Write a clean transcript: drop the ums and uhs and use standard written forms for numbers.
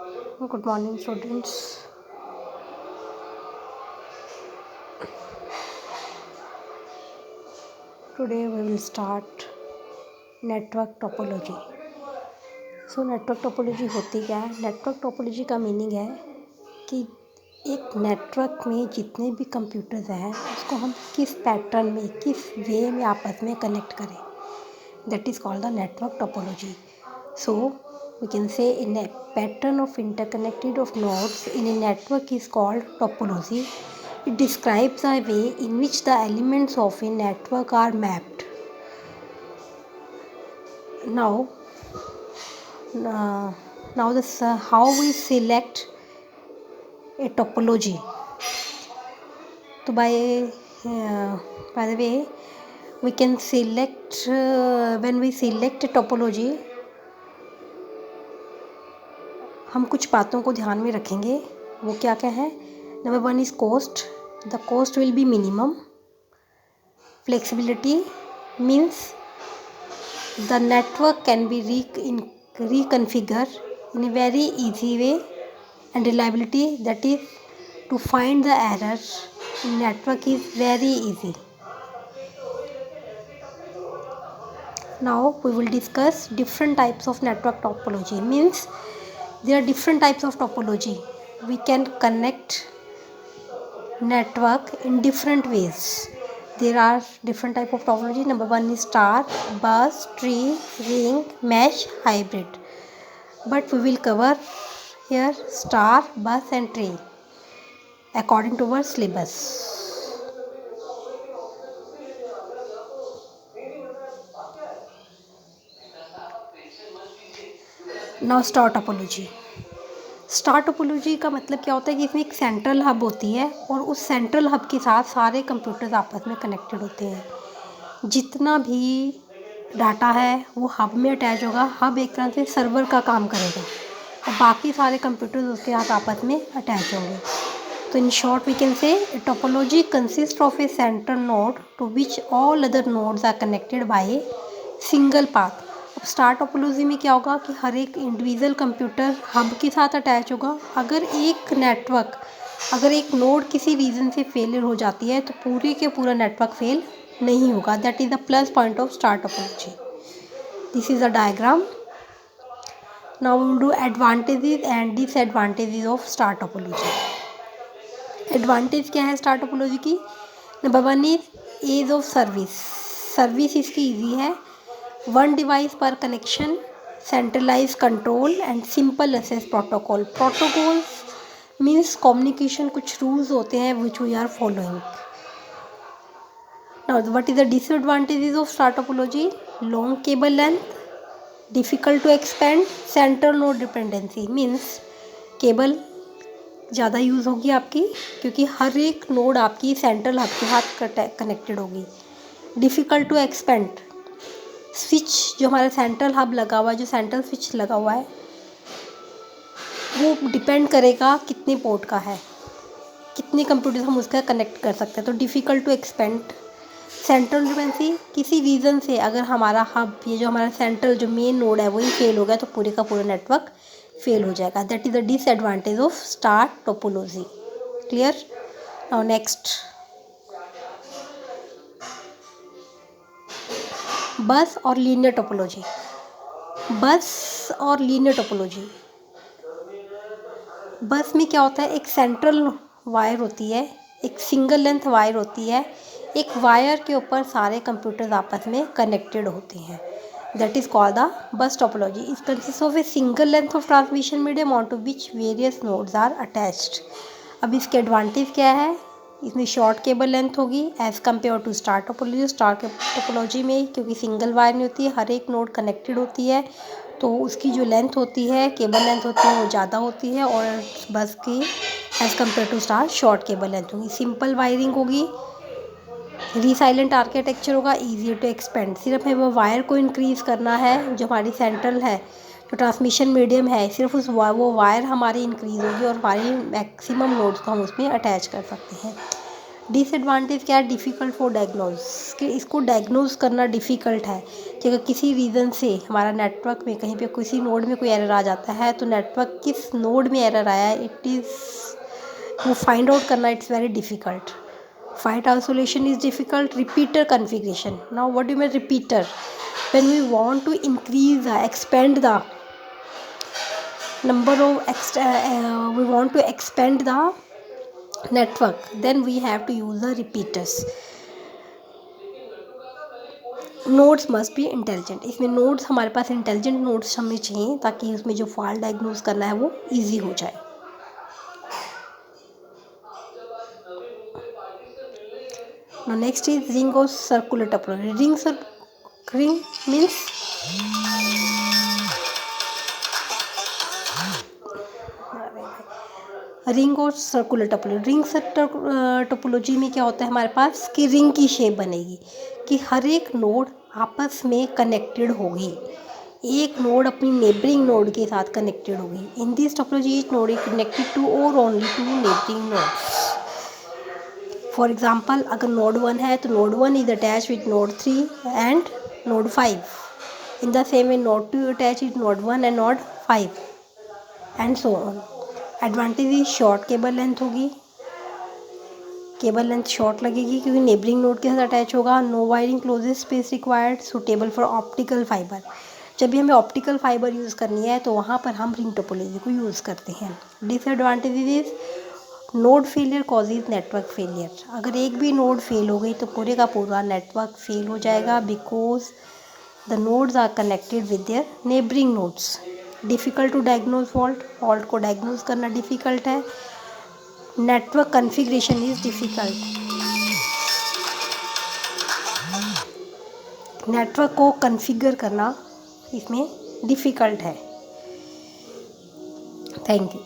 Good morning, students. Today we will start network topology. So network topology होती क्या है? Network topology का meaning है कि एक नेटवर्क में जितने भी कंप्यूटर्स हैं उसको हम किस पैटर्न में, किस वे में आपस में कनेक्ट करें. That is called the network topology. So we can say in a pattern of interconnected of nodes in a network is called topology. It describes the way in which the elements of a network are mapped. Now, this how we select a topology. So by the way, we can select when we select a topology. हम कुछ बातों को ध्यान में रखेंगे. वो क्या क्या है? Number 1 is cost. The cost will be minimum. Flexibility means the network can be reconfigured in a very easy way. And reliability, that is to find the error in network is very easy. Now we will discuss different types of network topology. Means there are different types of topology. We can connect network in different ways. There are different type of topology. Number 1 is star, bus, tree, ring, mesh, hybrid. But we will cover here star, bus and tree according to our syllabus. Now star topology. Star topology का मतलब क्या होता है कि इसमें एक central hub होती है और उस सेंट्रल हब के साथ सारे कंप्यूटर्स आपस में कनेक्टेड होते हैं. जितना भी डाटा है वो हब में अटैच होगा. हब एक तरह से सर्वर का काम करेगा और बाकी सारे कंप्यूटर्स उसके साथ आपस में अटैच होंगे. तो in short we can say topology consist of a central node to which all other nodes are connected by a single path. अब स्टार टोपोलॉजी में क्या होगा कि हर एक इंडिविजुअल कंप्यूटर हब के साथ अटैच होगा. अगर एक नोड किसी रीज़न से फेलियर हो जाती है तो पूरे के पूरा नेटवर्क फेल नहीं होगा. That is the plus point of star topology. This is a diagram. Now we will do advantages and disadvantages of star topology. Advantage क्या है स्टार टोपोलॉजी की? Number 1 is ease of service. Service इसकी easy है. 1 device पर connection, centralize control and simple access protocol. Protocol means communication, कुछ rules होते हैं which we are following. Now what is the disadvantages of star topology? Long cable length, difficult to expand, central node dependency. Means cable ज़्यादा use होगी आपकी क्योंकि हर एक node आपकी central hub के साथ कनेक्टेड होगी. Difficult to expand. स्विच जो हमारा सेंट्रल हब लगा हुआ है, जो सेंट्रल स्विच लगा हुआ है, वो डिपेंड करेगा कितने पोर्ट का है, कितने कंप्यूटर हम उसका कनेक्ट कर सकते हैं. तो difficult to expand. Central dependency, किसी रीज़न से अगर हमारा हब, ये जो हमारा सेंट्रल जो मेन नोड है वही फेल हो गया तो पूरे का पूरा नेटवर्क फेल हो जाएगा. That is the disadvantage of star topology. Clear? Now next, बस और लीनियर टोपोलॉजी. बस और लीनियर टोपोलॉजी. बस में क्या होता है? एक सेंट्रल वायर होती है, एक सिंगल लेंथ वायर होती है. एक वायर के ऊपर सारे कंप्यूटर्स आपस में कनेक्टेड होते हैं. That is called the bus topology. It consist of a single length of transmission medium on to which various nodes are attached. अब इसके एडवांटेज क्या है? इसमें शॉर्ट केबल लेंथ होगी as compare to star topology. Star topology में क्योंकि single wire नहीं होती है, हर एक नोड कनेक्टेड होती है, तो उसकी जो लेंथ होती है, केबल लेंथ होती है, वो ज़्यादा होती है. और बस की as compare to star short cable length होगी. सिंपल वायरिंग होगी, रीसाइलेंट आर्किटेक्चर होगा, ईजी टू एक्सपेंड. सिर्फ हमें वो वायर को इंक्रीज़ करना है, जो हमारी सेंट्रल है, जो ट्रांसमिशन मीडियम है, सिर्फ वो वायर हमारी इंक्रीज़ होगी और हमारी मैक्सिमम नोड्स को हम उसमें अटैच कर सकते हैं. डिसएडवांटेज क्या है, डिफ़िकल्ट फॉर डायग्नोज, कि इसको डायग्नोज करना डिफ़िकल्ट है कि अगर किसी रीज़न से हमारा नेटवर्क में कहीं पे किसी नोड में कोई एरर आ जाता है तो नेटवर्क किस नोड में एरर आया है, इट इज़ वो फाइंड आउट करना it's very difficult. File isolation is difficult. Repeater configuration. Now what do you mean repeater? When we want to expand the number of we want to expand the network, then we have to use the repeaters. Nodes must be intelligent, इसमें nodes हमारे पास intelligent nodes हमें चाहिए ताकि उसमें जो fault diagnose करना है वो ईजी हो जाए. Now next is ring or circular topology. Ring means ring और सर्कुलर टोपोलॉजी. रिंग टोपोलॉजी में क्या होता है हमारे पास कि रिंग की शेप बनेगी कि हर एक नोड आपस में कनेक्टेड होगी, एक नोड अपनी नेबरिंग नोड के साथ कनेक्टेड होगी. In this topology each node is connected to और only two neighboring nodes. For example अगर नोड 1 है तो node 1 is attach with node 3 and node 5. In the same way node 2 attach with node 1 and node 5 and so on. Advantage is short cable length होगी, cable length short लगेगी क्योंकि neighboring node के साथ attach होगा. No wiring closest space required, suitable for optical fibre. जब भी हमें optical fibre use करनी है तो वहाँ पर हम रिंग टोपोलॉजी को यूज़ करते हैं. Disadvantage is node failure causes network failure. अगर एक भी नोड फेल हो गई तो पूरे का पूरा नेटवर्क फेल हो जाएगा because the nodes are connected with their neighbouring nodes. Difficult to diagnose fault को डायग्नोज करना डिफ़िकल्ट है. Network configuration is difficult, network को कॉन्फ़िगर करना इसमें डिफ़िकल्ट है. Thank you.